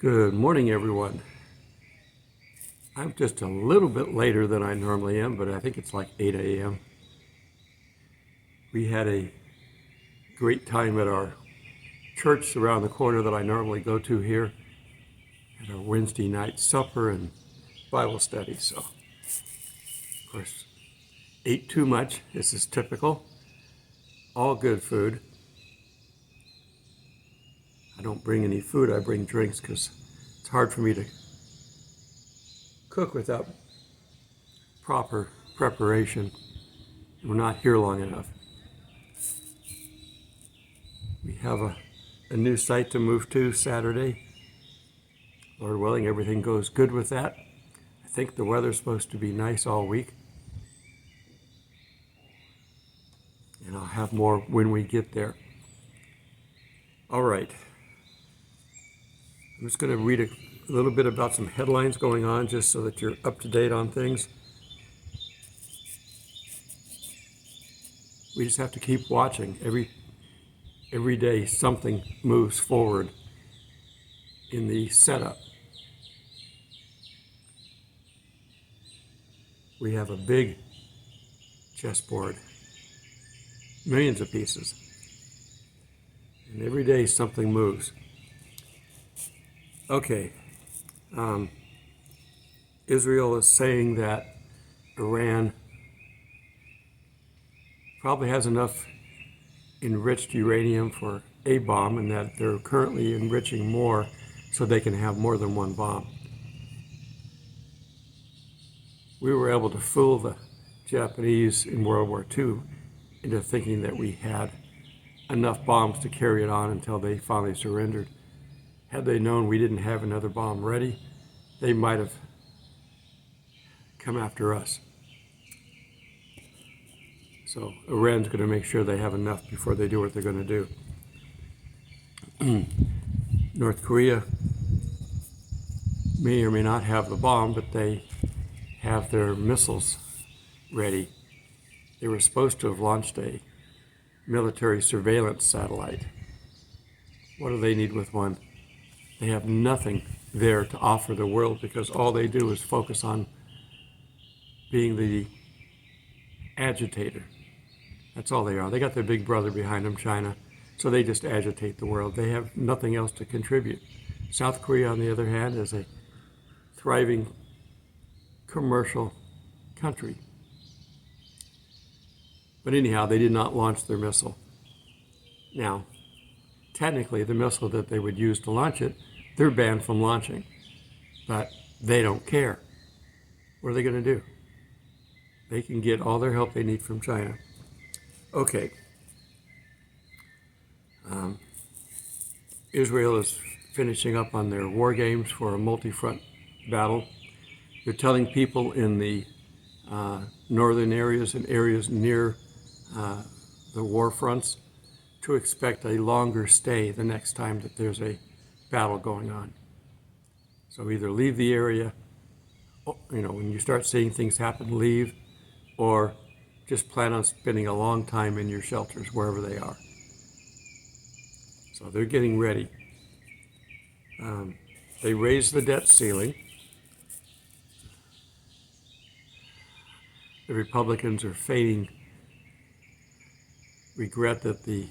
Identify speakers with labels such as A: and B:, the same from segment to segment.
A: Good morning, everyone. I'm just a little bit later than I normally am, but I think it's like 8 a.m. We had a great time at our church around the corner that I normally go to here at our Wednesday night supper and Bible study. So, of course, ate too much. This is typical. All good food. I don't bring any food, I bring drinks because it's hard for me to cook without proper preparation. We're not here long enough. We have a new site to move to Saturday. Lord willing, everything goes good with that. I think the weather's supposed to be nice all week. And I'll have more when we get there. All right. I'm just going to read a little bit about some headlines going on just so that you're up to date on things. We just have to keep watching. Every day something moves forward in the setup. We have a big chessboard, millions of pieces, and every day something moves. Okay, Israel is saying that Iran probably has enough enriched uranium for a bomb and that they're currently enriching more so they can have more than one bomb. We were able to fool the Japanese in World War II into thinking that we had enough bombs to carry it on until they finally surrendered. Had they known we didn't have another bomb ready, they might have come after us. So Iran's going to make sure they have enough before they do what they're going to do. North Korea may or may not have the bomb, but they have their missiles ready. They were supposed to have launched a military surveillance satellite. What do they need with one? They have nothing there to offer the world because all they do is focus on being the agitator. That's all they are. They got their big brother behind them, China, so they just agitate the world. They have nothing else to contribute. South Korea, on the other hand, is a thriving commercial country. But anyhow, they did not launch their missile. Now, technically, the missile that they would use to launch it, they're banned from launching, but they don't care. What are they going to do? They can get all their help they need from China. Okay. Israel is finishing up on their war games for a multi-front battle. They're telling people in the northern areas and areas near the war fronts to expect a longer stay the next time that there's a battle going on. So either leave the area, when you start seeing things happen, leave, or just plan on spending a long time in your shelters, wherever they are. So they're getting ready. They raised the debt ceiling. The Republicans are feigning regret that the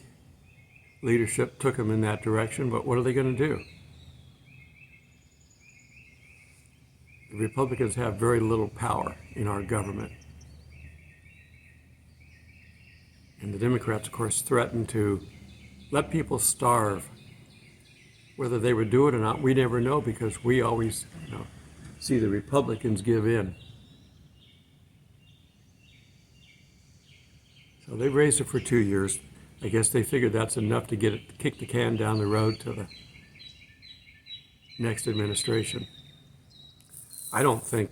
A: leadership took them in that direction, but what are they going to do? The Republicans have very little power in our government. And the Democrats, of course, threatened to let people starve. Whether they would do it or not, we never know because we always see the Republicans give in. So they raised it for 2 years. I guess they figured that's enough to kick the can down the road to the next administration. I don't think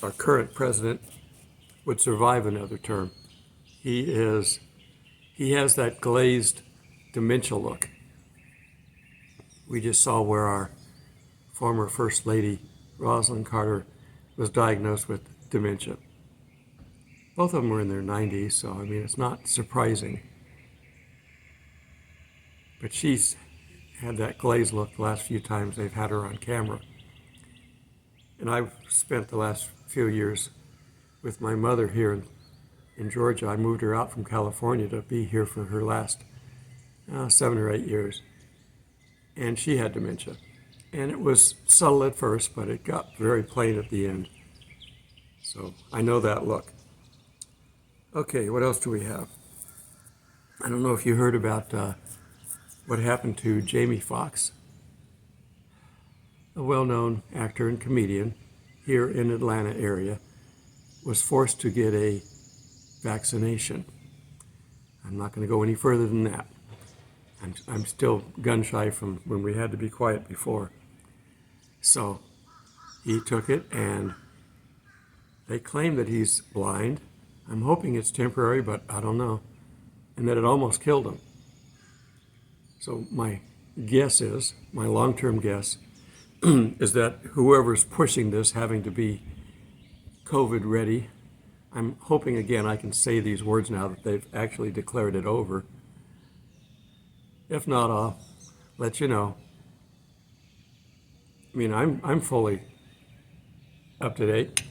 A: our current president would survive another term. He has that glazed dementia look. We just saw where our former First Lady, Rosalind Carter, was diagnosed with dementia. Both of them were in their 90s, so I mean, it's not surprising. But she's had that glazed look the last few times they've had her on camera. And I've spent the last few years with my mother here in Georgia. I moved her out from California to be here for her last 7 or 8 years. And she had dementia. And it was subtle at first, but it got very plain at the end. So I know that look. Okay, what else do we have? I don't know if you heard about what happened to Jamie Foxx, a well-known actor and comedian here in Atlanta area, was forced to get a vaccination. I'm not going to go any further than that. I'm still gun shy from when we had to be quiet before. So he took it, and they claim that he's blind. I'm hoping it's temporary, but I don't know. And that it almost killed him. So my guess is, my long-term guess, is that whoever's pushing this, having to be COVID ready, I'm hoping again I can say these words now that they've actually declared it over. If not, I'll let you know. I mean, I'm fully up to date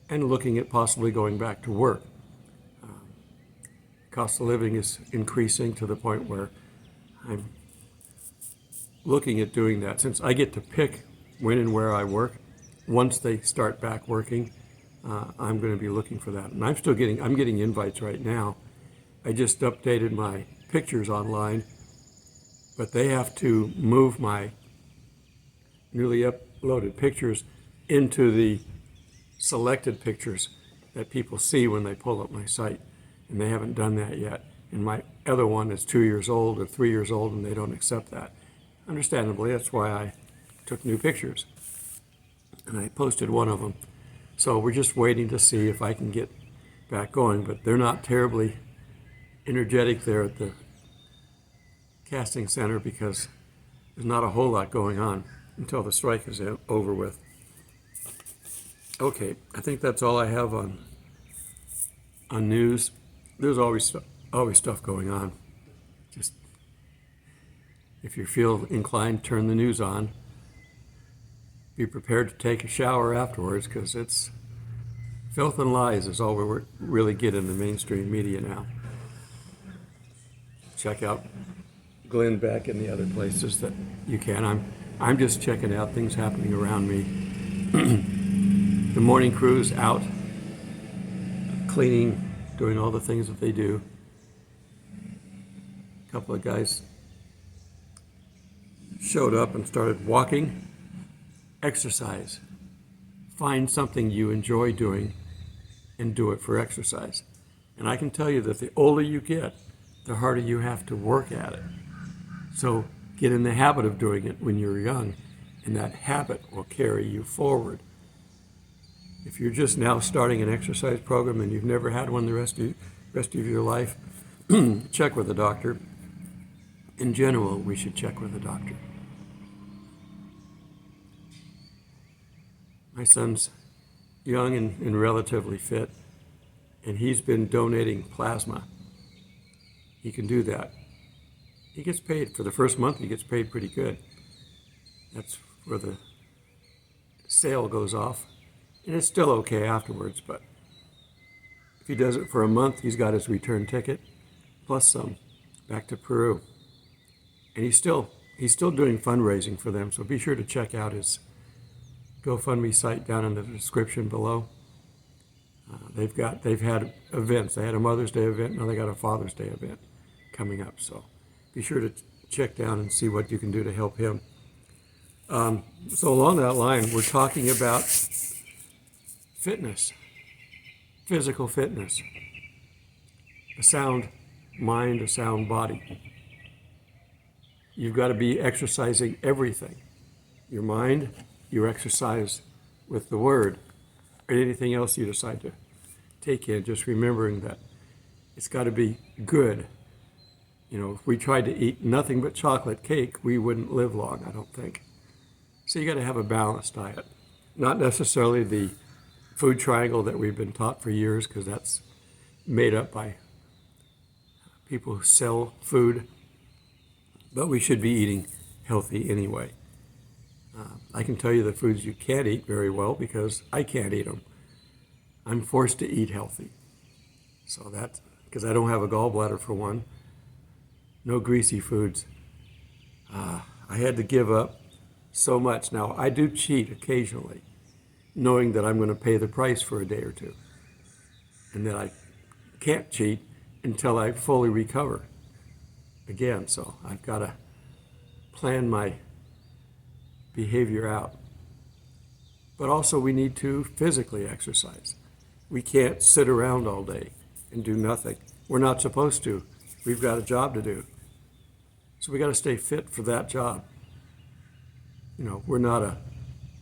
A: and looking at possibly going back to work. Cost of living is increasing to the point where I'm looking at doing that. Since I get to pick when and where I work, once they start back working, I'm going to be looking for that. And I'm getting invites right now. I just updated my pictures online, but they have to move my newly uploaded pictures into the selected pictures that people see when they pull up my site. And they haven't done that yet. And my other one is 2 years old or 3 years old, and they don't accept that. Understandably, that's why I took new pictures. And I posted one of them. So we're just waiting to see if I can get back going, but they're not terribly energetic there at the casting center because there's not a whole lot going on until the strike is over with. Okay, I think that's all I have on news. There's always stuff going on. Just if you feel inclined, turn the news on. Be prepared to take a shower afterwards, because it's filth and lies is all we really get in the mainstream media now. Check out Glenn Beck and the other places that you can. I'm just checking out things happening around me. The morning crew's out cleaning, doing all the things that they do. A couple of guys showed up and started walking. Exercise. Find something you enjoy doing and do it for exercise. And I can tell you that the older you get, the harder you have to work at it. So get in the habit of doing it when you're young, and that habit will carry you forward. If you're just now starting an exercise program and you've never had one the rest of your life, check with a doctor. In general, we should check with a doctor. My son's young and relatively fit, and he's been donating plasma. He can do that. He gets paid. For the first month, he gets paid pretty good. That's where the sale goes off. And it's still okay afterwards, but if he does it for a month, he's got his return ticket, plus some, back to Peru. And he's still doing fundraising for them, so be sure to check out his GoFundMe site down in the description below. They've had events. They had a Mother's Day event, now they got a Father's Day event coming up, so be sure to check down and see what you can do to help him. So along that line, we're talking about fitness, physical fitness, a sound mind, a sound body. You've got to be exercising everything. Your mind, your exercise with the Word, or anything else you decide to take in, just remembering that it's got to be good. You know, if we tried to eat nothing but chocolate cake, we wouldn't live long, I don't think. So you got to have a balanced diet. Not necessarily the food triangle that we've been taught for years, because that's made up by people who sell food. But we should be eating healthy anyway. I can tell you the foods you can't eat very well because I can't eat them. I'm forced to eat healthy. So that's because I don't have a gallbladder for one. No greasy foods. I had to give up so much. Now, I do cheat occasionally, knowing that I'm going to pay the price for a day or two, and that I can't cheat until I fully recover again. So I've got to plan my behavior out. But also we need to physically exercise. We can't sit around all day and do nothing. We're not supposed to. We've got a job to do. So we got to stay fit for that job. You know, we're not an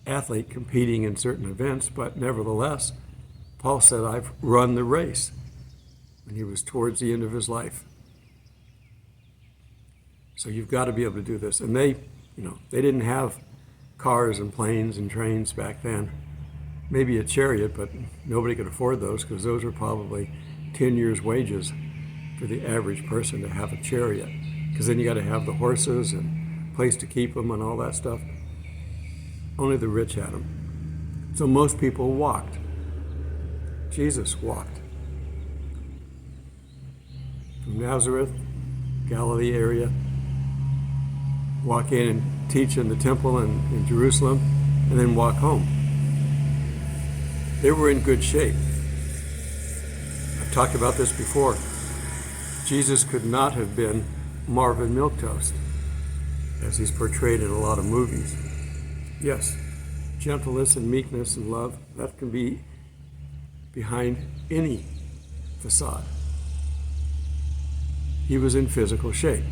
A: athlete competing in certain events, but nevertheless, Paul said, I've run the race, when he was towards the end of his life. So you've got to be able to do this. And they didn't have cars and planes and trains back then. Maybe a chariot, but nobody could afford those because those were probably 10 years' wages for the average person to have a chariot. Because then you got to have the horses and place to keep them and all that stuff. Only the rich had them. So most people walked. Jesus walked. From Nazareth, Galilee area, walk in and teach in the temple in Jerusalem, and then walk home. They were in good shape. I've talked about this before. Jesus could not have been Marvin Milquetoast, as he's portrayed in a lot of movies. Yes, gentleness and meekness and love, that can be behind any facade. He was in physical shape,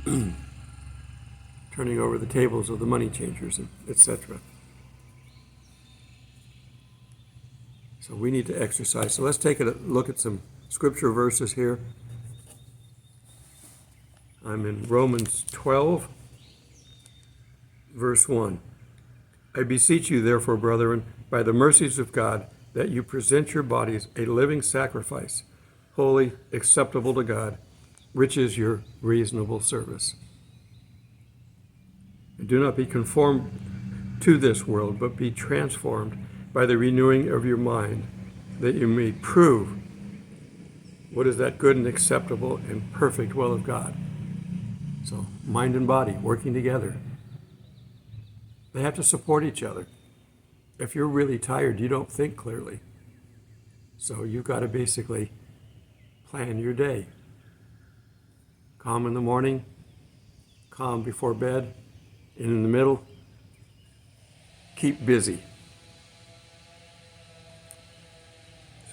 A: turning over the tables of the money changers, etc. So we need to exercise. So let's take a look at some scripture verses here. I'm in Romans 12, verse 1. I beseech you, therefore, brethren, by the mercies of God, that you present your bodies a living sacrifice, holy, acceptable to God, which is your reasonable service. And do not be conformed to this world, but be transformed by the renewing of your mind, that you may prove what is that good and acceptable and perfect will of God. So mind and body working together. They have to support each other. If you're really tired, you don't think clearly. So you've got to basically plan your day. Calm in the morning, calm before bed, and in the middle, keep busy.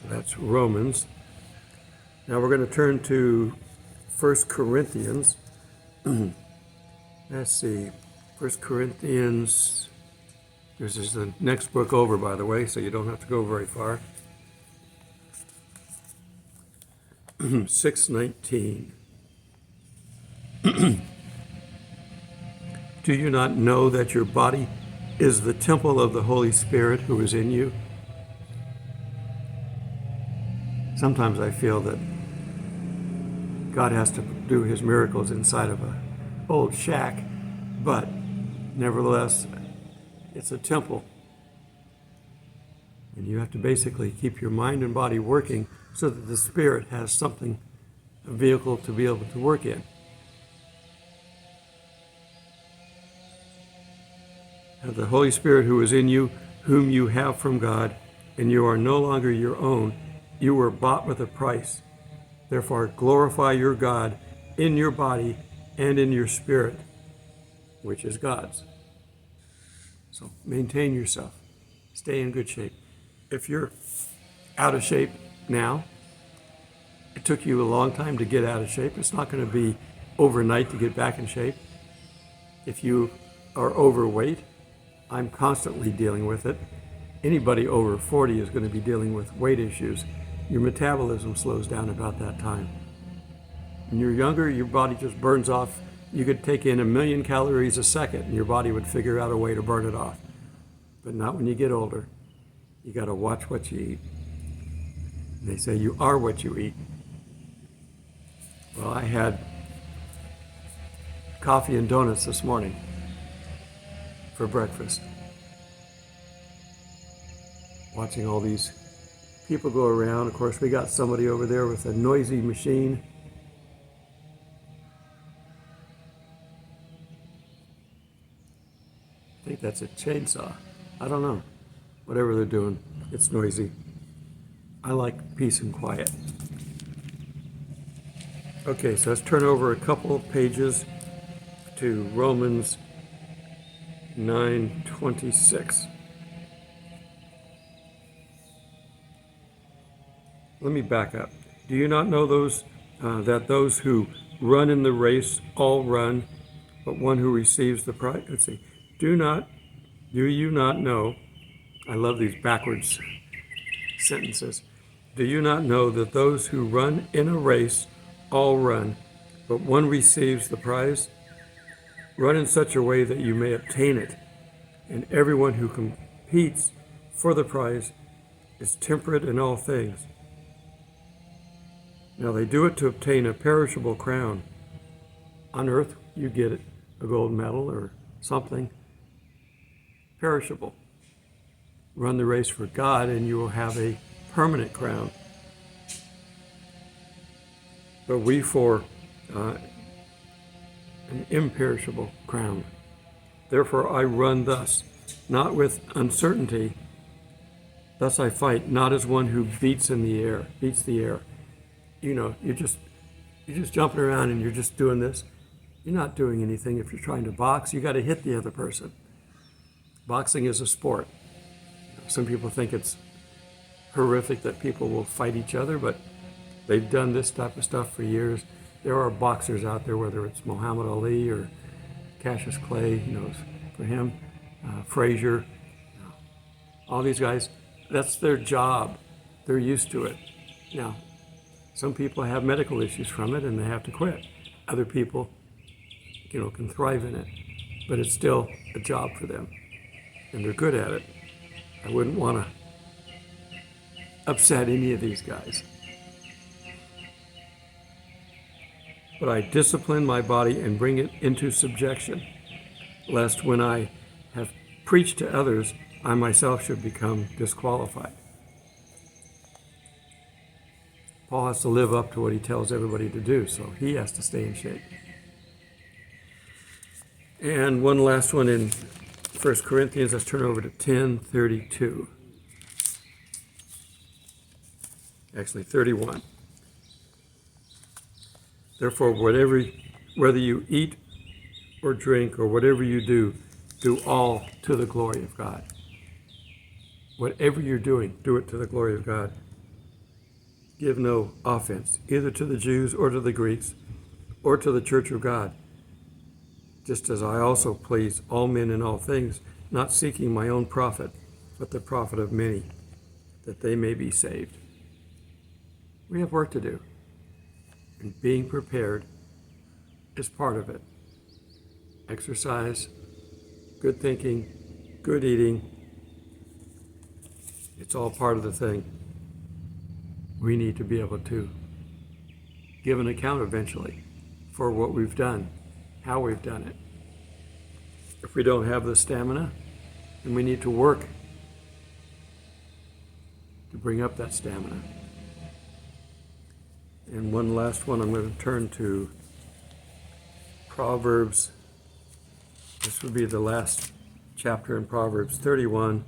A: So that's Romans. Now we're going to turn to 1 Corinthians. Let's see, 1 Corinthians, this is the next book over, by the way, so you don't have to go very far. 6:19. Do you not know that your body is the temple of the Holy Spirit who is in you? Sometimes I feel that God has to do his miracles inside of an old shack, but nevertheless, it's a temple. And you have to basically keep your mind and body working so that the Spirit has something, a vehicle to be able to work in. And the Holy Spirit who is in you, whom you have from God, and you are no longer your own. You were bought with a price. Therefore, glorify your God in your body and in your spirit, which is God's. So maintain yourself. Stay in good shape. If you're out of shape now, it took you a long time to get out of shape. It's not going to be overnight to get back in shape. If you are overweight, I'm constantly dealing with it. Anybody over 40 is going to be dealing with weight issues. Your metabolism slows down about that time. When you're younger, your body just burns off. You could take in 1 million calories a second and your body would figure out a way to burn it off. But not when you get older. You got to watch what you eat. And they say you are what you eat. Well, I had coffee and donuts this morning for breakfast. Watching all these people go around. Of course, we got somebody over there with a noisy machine. I think that's a chainsaw. I don't know. Whatever they're doing, it's noisy. I like peace and quiet. Okay, so let's turn over a couple of pages to Romans 9:26. Let me back up. Do you not know that those who run in the race all run, but one who receives the prize? Let's see. Do you not know? I love these backwards sentences. Do you not know that those who run in a race all run, but one receives the prize? Run in such a way that you may obtain it. And everyone who competes for the prize is temperate in all things. Now they do it to obtain a perishable crown. On earth, you get it, a gold medal or something perishable. Run the race for God and you will have a permanent crown. But we for an imperishable crown. Therefore I run thus, not with uncertainty. Thus I fight, not as one who beats the air. You know, you're just jumping around and you're just doing this. You're not doing anything. If you're trying to box, you got to hit the other person. Boxing is a sport. Some people think it's horrific that people will fight each other, but they've done this type of stuff for years. There are boxers out there, whether it's Muhammad Ali or Cassius Clay, for him, Frazier, all these guys, that's their job. They're used to it. Now, some people have medical issues from it and they have to quit. Other people, can thrive in it, but it's still a job for them and they're good at it. I wouldn't want to upset any of these guys. But I discipline my body and bring it into subjection, lest when I have preached to others, I myself should become disqualified. Paul has to live up to what he tells everybody to do, so he has to stay in shape. And one last one in 1 Corinthians, let's turn over to 10:32. Actually, 31. Therefore, whether you eat or drink or whatever you do all to the glory of God. Whatever you're doing, do it to the glory of God. Give no offense, either to the Jews or to the Greeks or to the church of God, just as I also please all men in all things, not seeking my own profit, but the profit of many, that they may be saved. We have work to do, and being prepared is part of it. Exercise, good thinking, good eating, it's all part of the thing. We need to be able to give an account eventually for what we've done, how we've done it. If we don't have the stamina, then we need to work to bring up that stamina. And one last one, I'm going to turn to Proverbs. This would be the last chapter in Proverbs 31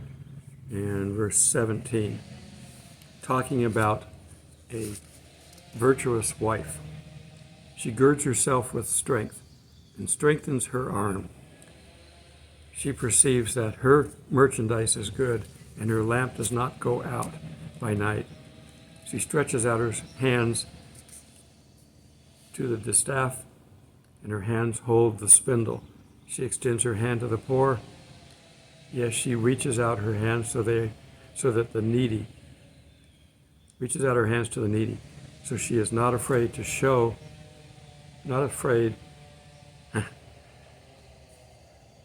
A: and verse 17, talking about a virtuous wife. She girds herself with strength and strengthens her arm. She perceives that her merchandise is good and her lamp does not go out by night. She stretches out her hands to the distaff and her hands hold the spindle. She extends her hand to the poor. Yes, she reaches out her hands so that the needy reaches out her hands to the needy. So she is not afraid to show, not afraid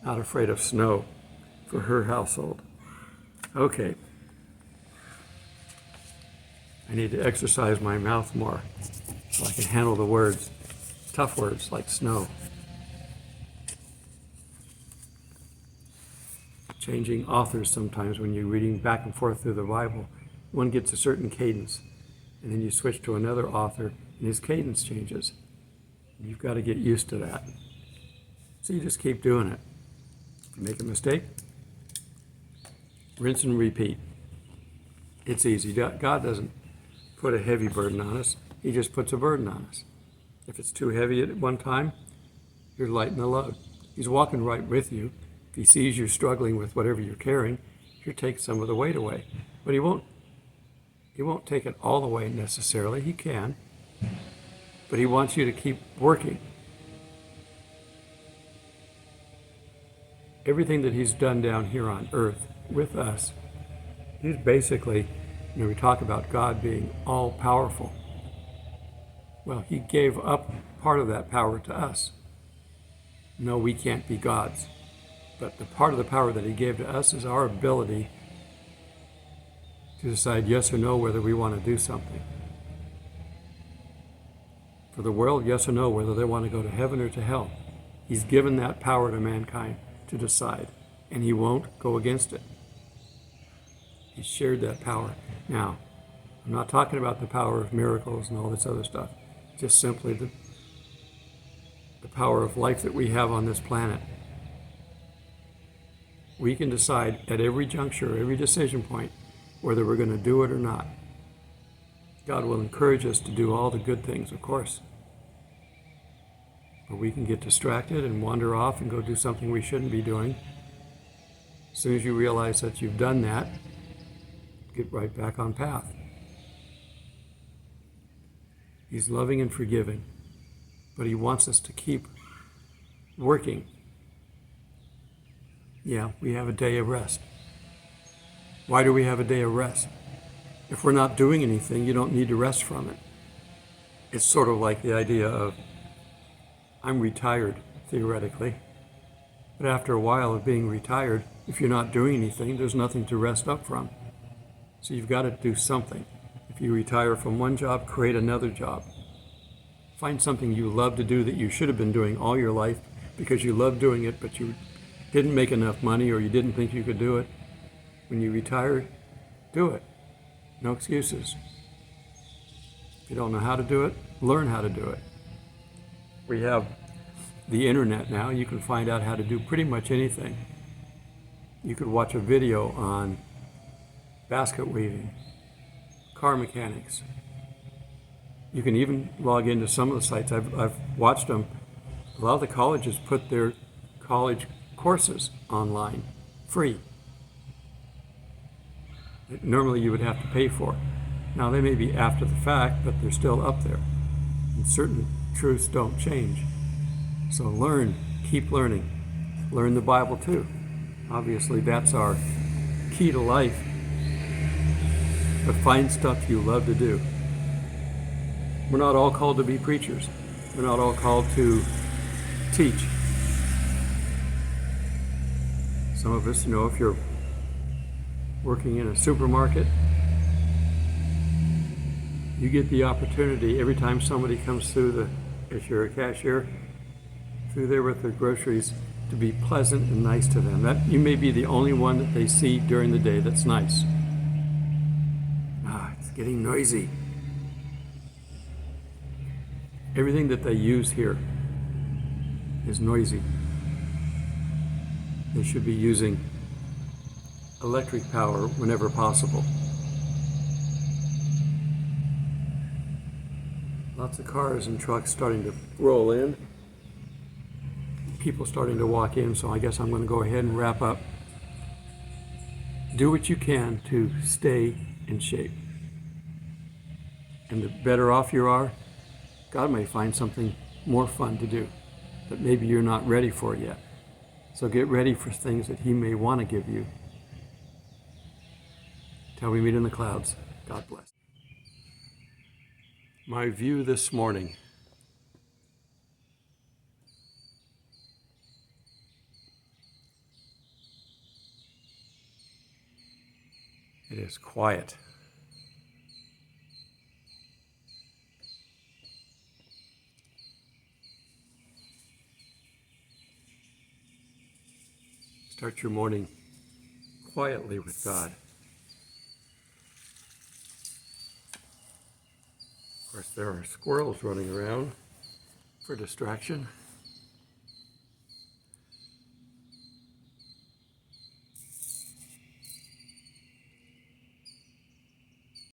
A: of snow for her household. Okay. I need to exercise my mouth more so I can handle the words, tough words like snow. changing authors sometimes when you're reading back and forth through the Bible. One gets a certain cadence, and then you switch to another author, and his cadence changes. You've got to get used to that. So you just keep doing it. If you make a mistake, rinse and repeat. It's easy. God doesn't put a heavy burden on us. He just puts a burden on us. If it's too heavy at one time, you're lighten the load. He's walking right with you. If he sees you struggling with whatever you're carrying, he'll take some of the weight away. But he won't take it all away necessarily. He can. But he wants you to keep working. Everything that he's done down here on earth with us, he's basically, we talk about God being all-powerful. Well, he gave up part of that power to us. No, we can't be gods. But the part of the power that he gave to us is our ability to decide yes or no whether we want to do something. For the world, yes or no, whether they want to go to heaven or to hell. He's given that power to mankind to decide, and he won't go against it. He's shared that power. Now, I'm not talking about the power of miracles and all this other stuff, just simply the power of life that we have on this planet. We can decide at every juncture, every decision point, whether we're going to do it or not. God will encourage us to do all the good things, of course. But we can get distracted and wander off and go do something we shouldn't be doing. As soon as you realize that you've done that, get right back on path. He's loving and forgiving, but he wants us to keep working. Yeah, we have a day of rest. Why do we have a day of rest? If we're not doing anything, you don't need to rest from it. It's sort of like the idea of, I'm retired, theoretically. But after a while of being retired, if you're not doing anything, there's nothing to rest up from. So you've got to do something. If you retire from one job, create another job. Find something you love to do that you should have been doing all your life because you love doing it, but you didn't make enough money or you didn't think you could do it. When you retire, do it. No excuses. If you don't know how to do it, learn how to do it. We have the internet now. You can find out how to do pretty much anything. You could watch a video on basket weaving, car mechanics. You can even log into some of the sites. I've watched them. A lot of the colleges put their college courses online, free. Normally you would have to pay for. Now they may be after the fact, but they're still up there. And certain truths don't change. So learn, keep learning. Learn the Bible too. Obviously that's our key to life. But find stuff you love to do. We're not all called to be preachers. We're not all called to teach. Some of us, if you're working in a supermarket, you get the opportunity every time somebody comes through if you're a cashier, through there with their groceries, to be pleasant and nice to them. That you may be the only one that they see during the day that's nice. It's getting noisy. Everything that they use here is noisy. They should be using electric power whenever possible. Lots of cars and trucks starting to roll in. People starting to walk in, so I guess I'm going to go ahead and wrap up. Do what you can to stay in shape. And the better off you are, God may find something more fun to do that maybe you're not ready for yet. So get ready for things that he may want to give you. Till we meet in the clouds, God bless. My view this morning. It is quiet. Start your morning quietly with God. Of course, there are squirrels running around for distraction.